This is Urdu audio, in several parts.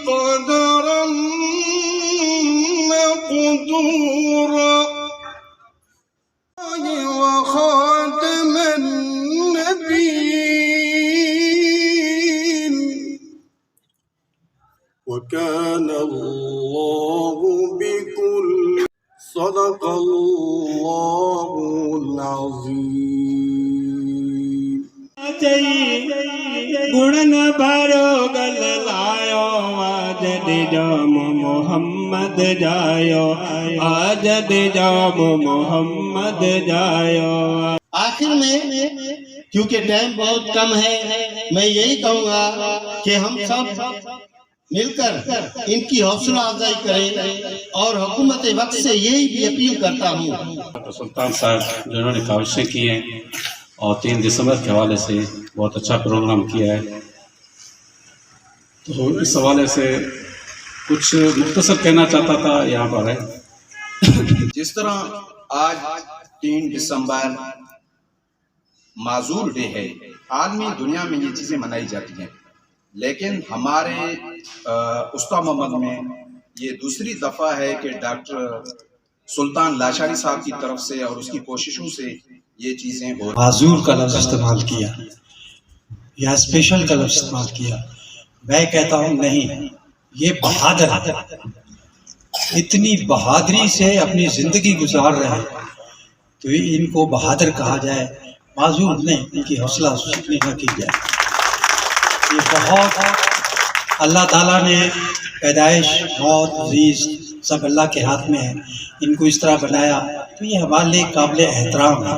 قدرا مقدورا وخاتم النبيين وكان الله بكل صدق الله العظيم گڑن بھرو گل لایو آج جام محمد جایو آج جام محمد جایو. آخر میں کیونکہ ٹائم بہت کم ہے میں یہی کہوں گا کہ ہم سب مل کر ان کی حوصلہ افزائی کریں اور حکومت وقت سے یہی بھی اپیل کرتا ہوں. ڈاکٹر سلطان صاحب جنہوں نے کاوشیں کی ہیں اور 3 دسمبر کے حوالے سے بہت اچھا پروگرام کیا ہے، تو اس حوالے سے کچھ مختصر کہنا چاہتا تھا یہاں پر ہے. جس طرح آج 3 دسمبر معذور ڈے ہے، عالمی دنیا میں یہ چیزیں منائی جاتی ہیں، لیکن ہمارے استا محمد میں یہ دوسری دفعہ ہے کہ ڈاکٹر سلطان لاشاری صاحب کی طرف سے اور اس کی کوششوں سے یہ چیزیں ہو رہی ہیں. معذور کا لفظ استعمال کیا یا اسپیشل کا لفظ استعمال کیا، میں کہتا ہوں نہیں، یہ بہادر ہے. اتنی بہادری سے اپنی زندگی گزار رہے ہیں تو ان کو بہادر کہا جائے، معذور نہیں. ان کی حوصلہ افزائی نہ کی جائے. یہ بہت اللہ تعالیٰ نے پیدائش موت عزیز سب اللہ کے ہاتھ میں ہے، ان کو اس طرح بنایا تو یہ ہمارے لیے قابل احترام ہے.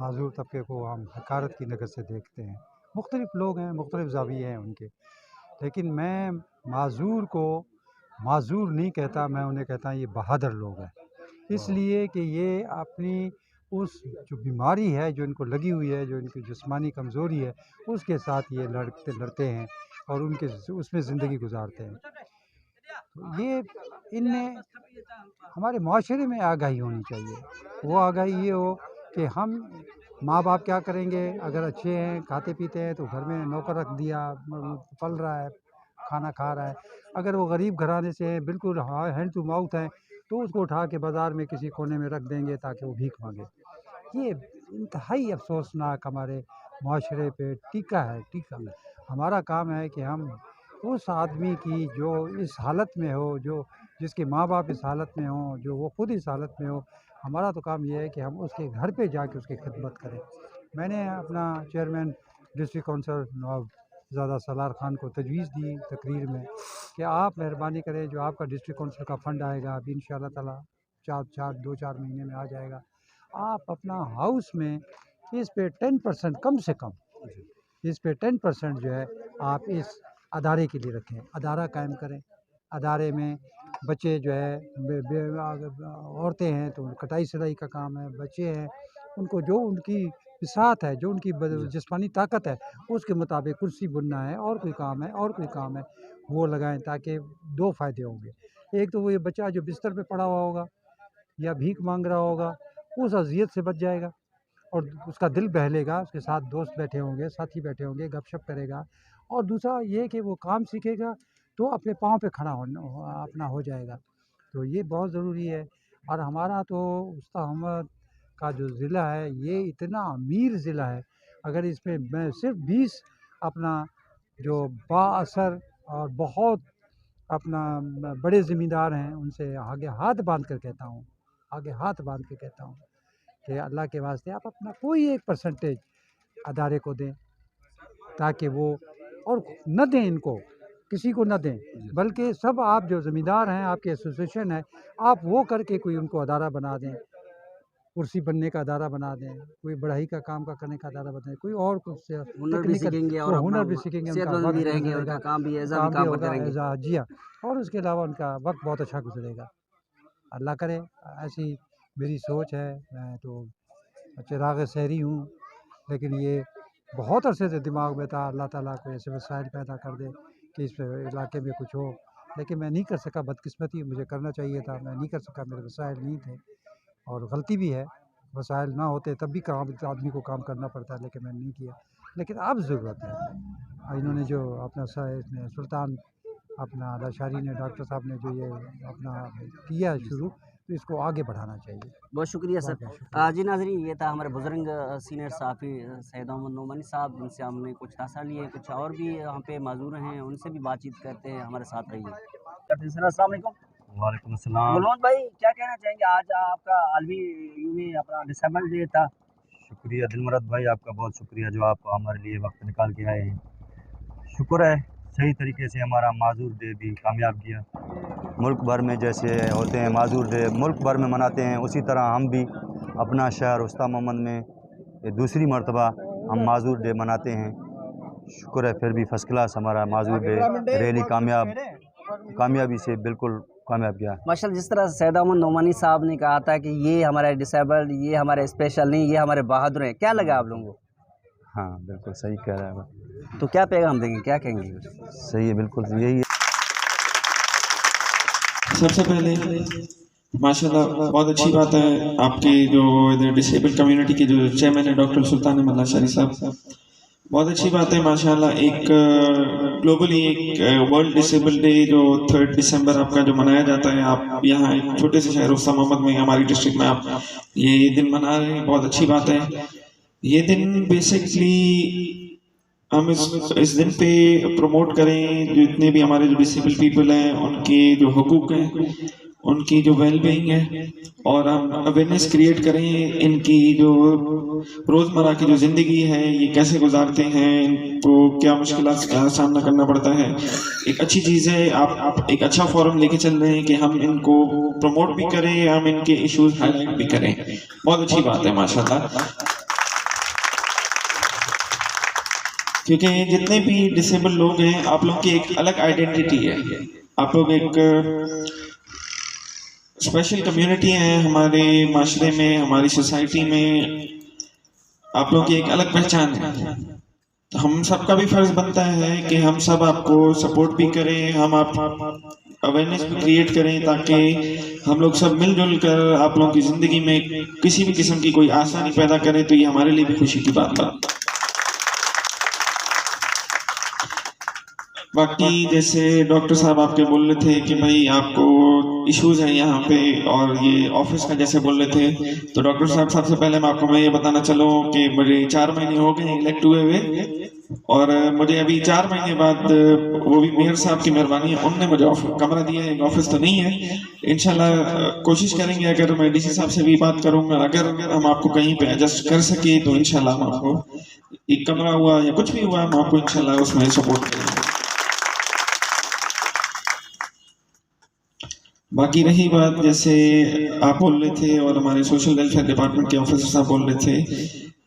معذور طبقے کو ہم حقارت کی نظر سے دیکھتے ہیں. مختلف لوگ ہیں, مختلف زاویے ہیں ان کے, لیکن میں معذور کو معذور نہیں کہتا, میں انہیں کہتا یہ بہادر لوگ ہیں. اس لیے کہ یہ اپنی اس جو بیماری ہے جو ان کو لگی ہوئی ہے, جو ان کی جسمانی کمزوری ہے, اس کے ساتھ یہ لڑتے ہیں اور ان کے اس میں زندگی گزارتے ہیں. یہ ان میں ہمارے معاشرے میں آگاہی ہونی چاہیے. وہ آگاہی یہ ہو کہ ہم ماں باپ کیا کریں گے, اگر اچھے ہیں کھاتے پیتے ہیں تو گھر میں نوکر رکھ دیا, پل رہا ہے, کھانا کھا رہا ہے. اگر وہ غریب گھرانے سے ہیں, بالکل ہینڈ ٹو ماؤتھ ہیں, تو اس کو اٹھا کے بازار میں کسی کونے میں رکھ دیں گے تاکہ وہ بھیک مانگے. یہ انتہائی افسوسناک ہمارے معاشرے پہ ٹیکا ہے. ہمارا کام ہے کہ ہم اس آدمی کی جو اس حالت میں ہو, جو جس کے ماں باپ اس حالت میں ہوں, جو وہ خود اس حالت میں ہو, ہمارا تو کام یہ ہے کہ ہم اس کے گھر پہ جا کے اس کی خدمت کریں. میں نے اپنا چیئرمین ڈسٹرکٹ کونسل نواب زادہ سالار خان کو تجویز دی تقریر میں کہ آپ مہربانی کریں, جو آپ کا ڈسٹرکٹ کونسل کا فنڈ آئے گا ابھی انشاءاللہ تعالیٰ 2-4 مہینے میں آ جائے گا, آپ اپنا ہاؤس میں اس پہ 10% کم سے کم, اس پہ 10% جو ہے آپ اس ادارے کے لیے رکھیں. ادارہ قائم کریں. ادارے میں بچے جو ہے, عورتیں ہیں تو کٹائی سلائی کا کام ہے, بچے ہیں ان کو جو ان کی بساط ہے, جو ان کی جسمانی طاقت ہے, اس کے مطابق کرسی بننا ہے, اور کوئی کام ہے وہ لگائیں, تاکہ 2 فائدے ہوں گے. ایک تو وہ یہ بچہ جو بستر پہ پڑا ہوا ہوگا یا بھیک مانگ رہا ہوگا اس اذیت سے بچ جائے گا, اور اس کا دل بہلے گا, اس کے ساتھ دوست بیٹھے ہوں گے, ساتھی بیٹھے ہوں گے, گپ شپ کرے گا. اور دوسرا یہ کہ وہ کام سیکھے گا تو اپنے پاؤں پہ کھڑا اپنا ہو جائے گا. تو یہ بہت ضروری ہے. اور ہمارا تو استا احمد کا جو ضلع ہے یہ اتنا امیر ضلع ہے, اگر اس میں میں صرف 20 اپنا جو با اثر اور بہت اپنا بڑے ذمہ دار ہیں ان سے آگے ہاتھ باندھ کر کہتا ہوں کہ اللہ کے واسطے آپ اپنا کوئی 1% ادارے کو دیں, تاکہ وہ, اور نہ دیں ان کو, کسی کو نہ دیں, بلکہ سب آپ جو ذمہ دار ہیں, آپ کے ایسوسیشن ہے, آپ وہ کر کے کوئی ان کو ادارہ بنا دیں, کرسی بننے کا ادارہ بنا دیں, کوئی بڑھائی کا کام کا کرنے کا ادارہ بنا دیں, کوئی اور کچھ ہنر بھی سیکھیں گے اور ہنر بھی سیکھیں گے, صحت مند بھی رہیں گے, ان کا کام بھی اضافی کام کرتے رہیں گے. جی ہاں, اور اس کے علاوہ ان کا وقت بہت اچھا گزرے گا. اللہ کرے, ایسی میری سوچ ہے. میں تو چراغ سحری ہوں, لیکن یہ بہت عرصے سے دماغ میں تھا. اللہ تعالیٰ کو ایسے وسائل پیدا کر دے کہ اس علاقے میں کچھ ہو, لیکن میں نہیں کر سکا. بدقسمتی, مجھے کرنا چاہیے تھا, میں نہیں کر سکا, میرے وسائل نہیں تھے, اور غلطی بھی ہے. وسائل نہ ہوتے تب بھی آدمی کو کام کرنا پڑتا ہے, لیکن میں نے نہیں کیا. لیکن اب ضرورت ہے. انہوں نے جو اپنا سلطان اپنا لاشاری نے, ڈاکٹر صاحب نے جو یہ اپنا کیا شروع, تو اس کو آگے بڑھانا چاہیے. بہت شکریہ سر. جی ناظرین, یہ تھا ہمارے بزرگ سینئر صحافی سید احمد نعمانی صاحب, جن سے ہم نے کچھ تاثر لیے. کچھ اور بھی یہاں پہ معذور ہیں, ان سے بھی بات چیت کرتے ہیں. ہمارے ساتھ رہیے. السلام علیکم. وعلیکم السلام. ملوان بھائی, کیا کہنا چاہیں گے؟ آج آپ کا عالمی یوم اپنا ڈسیبل ڈے تھا. شکریہ دلمرد بھائی, آپ کا بہت شکریہ جو آپ ہمارے لیے وقت نکال کے آئے ہیں. شکر ہے صحیح طریقے سے ہمارا معذور ڈے بھی کامیاب کیا. ملک بھر میں جیسے ہوتے ہیں معذور ڈے, ملک بھر میں مناتے ہیں, اسی طرح ہم بھی اپنا شہر استا محمد میں دوسری مرتبہ ہم معذور ڈے مناتے ہیں. شکر ہے پھر بھی فرسٹ کلاس ہمارا معذور ڈے ریلی کامیابی سے بالکل کامیاب کیا. ماشاءاللہ, جس طرح سید احمد نعمانی صاحب نے کہا تھا کہ یہ ہمارے ڈسیبل, یہ ہمارے اسپیشل نہیں, یہ ہمارے بہادر ہیں, کیا لگا آپ لوگوں کو؟ ہاں بالکل صحیح کہہ رہا ہے. تو کیا پیغام دیں گے, کیا کہیں گے؟ صحیح ہے, بالکل یہی ہے. سب سے پہلے ماشاءاللہ بہت اچھی بات ہے, آپ کی جو ادھر ڈسیبل کمیونٹی کے جو چیئرمین ہے ڈاکٹر سلطان احمد لاشاری صاحب, بہت اچھی بات ہے ماشاءاللہ. ایک گلوبلی ایک ورلڈ ڈسیبل ڈے جو 3 دسمبر آپ کا جو منایا جاتا ہے, آپ یہاں ایک چھوٹے سے شہر استا محمد میں, ہماری ڈسٹرکٹ میں آپ یہ دن منا رہے ہیں, بہت اچھی بات ہے. یہ دن بیسکلی ہم اس دن پہ پروموٹ کریں جتنے بھی ہمارے جو ڈسیبل پیپل ہیں, ان کے جو حقوق ہیں, ان کی جو ویل بینگ ہے, اور ہم اویئرنیس کریٹ کریں ان کی جو روزمرہ کی جو زندگی ہے یہ کیسے گزارتے ہیں, ان کو کیا مشکلات کا سامنا کرنا پڑتا ہے. ایک اچھی چیز ہے, آپ ایک اچھا فورم لے کے چل رہے ہیں کہ ہم ان کو پروموٹ بھی کریں, ہم ان کے ایشوز ہائی لائٹ بھی کریں. بہت اچھی بات ہے ماشاءاللہ. کیونکہ جتنے بھی ڈسیبل لوگ ہیں آپ لوگ کی ایک الگ آئیڈینٹی ہے، آپ لوگ ایک اسپیشل کمیونٹی ہیں ہمارے معاشرے میں، ہماری سوسائٹی میں، آپ لوگ کی ایک الگ پہچان ہے. تو ہم سب کا بھی فرض بنتا ہے کہ ہم سب آپ کو سپورٹ بھی کریں، ہم آپ اویئرنیس بھی کریٹ کریں تاکہ ہم لوگ سب مل جل کر آپ لوگوں کی زندگی میں کسی بھی قسم کی کوئی آسانی پیدا کریں، تو یہ ہمارے لیے بھی خوشی کی بات ہے. باقی جیسے ڈاکٹر صاحب آپ کے بول رہے تھے کہ بھائی آپ کو ایشوز ہیں یہاں پہ، اور یہ آفس کا جیسے بول رہے تھے، تو ڈاکٹر صاحب سب سے پہلے میں آپ کو یہ بتانا چلوں کہ مجھے 4 مہینے ہو گئے الیکٹ ہوئے، اور مجھے ابھی 4 مہینے بعد وہ بھی میئر صاحب کی مہربانی ہے، انہوں نے مجھے کمرہ دیا ہے، آفس تو نہیں ہے. انشاءاللہ کوشش کریں گے، اگر میں ڈی سی صاحب سے بھی بات کروں گا، اگر ہم آپ کو کہیں پہ ایڈجسٹ کر سکے تو انشاءاللہ ہم آپ کو ایک کمرہ ہوا یا کچھ بھی ہوا ہم آپ کو انشاءاللہ اس میں سپورٹ کریں گے. باقی رہی بات جیسے آپ بول رہے تھے اور ہمارے سوشل ویلفیئر ڈپارٹمنٹ کے آفیسر صاحب بول رہے تھے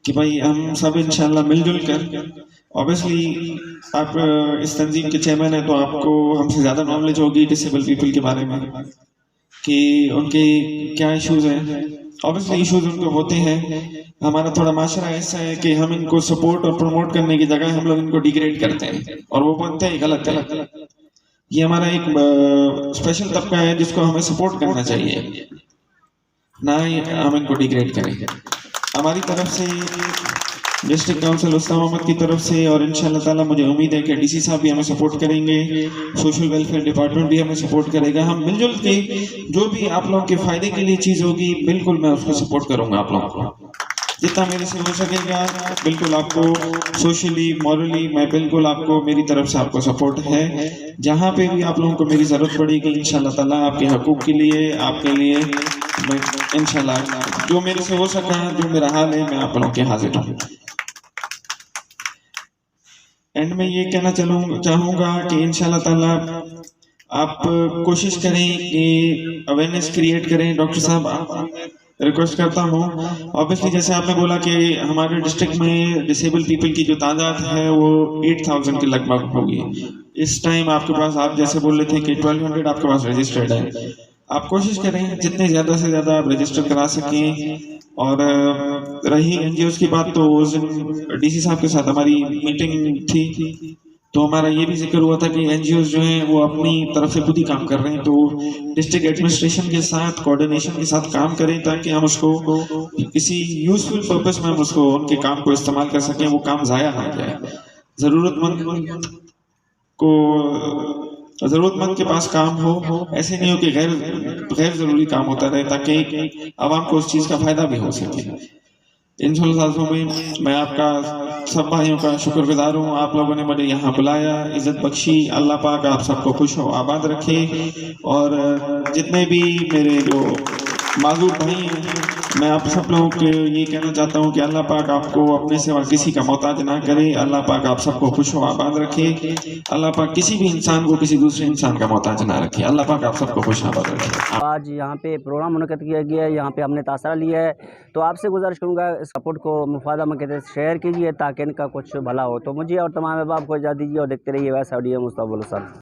کہ بھائی ہم سب انشاءاللہ مل جل کر، اوبیسلی آپ اس تنظیم کے چیئرمین ہیں تو آپ کو ہم سے زیادہ نالج ہوگی ڈسیبل پیپل کے بارے میں کہ ان کے کیا ایشوز ہیں. اوبیسلی ایشوز ان کو ہوتے ہیں، ہمارا تھوڑا معاشرہ ایسا ہے کہ ہم ان کو سپورٹ اور پروموٹ کرنے کی جگہ ہم لوگ ان کو ڈیگریڈ کرتے ہیں، اور وہ بنتے ہیں غلط ہے. یہ ہمارا ایک اسپیشل طبقہ ہے جس کو ہمیں سپورٹ کرنا چاہیے، نہ ہم ان کو ڈیگریڈ کریں. ہماری طرف سے ڈسٹرکٹ کاؤنسل اسلام آباد کی طرف سے، اور انشاءاللہ تعالیٰ مجھے امید ہے کہ ڈی سی صاحب بھی ہمیں سپورٹ کریں گے، سوشل ویلفیئر ڈپارٹمنٹ بھی ہمیں سپورٹ کرے گا. ہم مل جل کے جو بھی آپ لوگوں کے فائدے کے لیے چیز ہوگی بالکل میں اس کو سپورٹ کروں گا. آپ لوگوں کو جتنا میرے سے ہو سکے گا بالکل آپ کو سوشلی مورلی میں بالکل آپ کو میری طرف سے آپ کو سپورٹ ہے. جہاں پہ بھی آپ لوگوں کو میری ضرورت پڑے گی انشاءاللہ تعالیٰ آپ کے حقوق کے لیے، آپ کے لیے میں انشاءاللہ جو میرے سے ہو سکا، جو میرا حال ہے، میں آپ لوگوں کے حاضر ہوں. اینڈ میں یہ کہنا چاہوں گا کہ انشاءاللہ تعالیٰ آپ کوشش کریں کہ اویئرنیس کریٹ کریں. ڈاکٹر صاحب ریکویسٹ کرتا ہوں، اوبیسلی جیسے آپ نے بولا کہ ہمارے ڈسٹرکٹ میں ڈسیبل پیپل کی جو تعداد ہے وہ 8000 کے لگ بھگ ہوگی. اس ٹائم آپ کے پاس، آپ جیسے بول رہے تھے کہ 1200 آپ کے پاس رجسٹرڈ ہے. آپ کوشش کریں جتنے زیادہ سے زیادہ آپ رجسٹر کرا سکیں. اور رہی این جی اوز کی بات، تو اس دن ڈی سی صاحب کے ساتھ ہماری میٹنگ تھی تو ہمارا یہ بھی ذکر ہوا تھا کہ این جی اوز جو ہیں وہ اپنی طرف سے خود ہی کام کر رہے ہیں، تو ڈسٹرکٹ ایڈمنسٹریشن کے ساتھ کوآرڈینیشن کے ساتھ کام کریں تاکہ ہم اس کو کسی یوزفل پرپس میں ہم اس کو ان کے کام کو استعمال کر سکیں، وہ کام ضائع نہ جائے. ضرورت مند کے پاس کام ہو، ایسے نہیں ہو کہ غیر ضروری کام ہوتا رہے تاکہ عوام کو اس چیز کا فائدہ بھی ہو سکے. انشاءاللہ میں آپ کا سب بھائیوں کا شکر گزار ہوں. آپ لوگوں نے مجھے یہاں بلایا، عزت بخشی. اللہ پاک آپ سب کو خوش و آباد رکھے. اور جتنے بھی میرے جو معذور بھائی ہیں، میں آپ سب لوگوں کو یہ کہنا چاہتا ہوں کہ اللہ پاک آپ کو اپنے سوا کسی کا محتاج نہ کرے. اللہ پاک آپ سب کو خوش و آباد رکھے. اللہ پاک کسی بھی انسان کو کسی دوسرے انسان کا محتاج نہ رکھے. اللہ پاک آپ سب کو خوش و آباد رکھے. آج یہاں پہ پروگرام منعقد کیا گیا ہے، یہاں پہ ہم نے تاثرہ لیا ہے، تو آپ سے گزارش کروں گا اس سپورٹ کو مفادہ میں کہتے ہیں شیئر کیجیے تاکہ ان کا کچھ بھلا ہو. تو مجھے اور تمام احباب کو اجازت دیجیے اور دیکھتے رہیے ویسا آڈیو مصطفیٰ بلوچستان.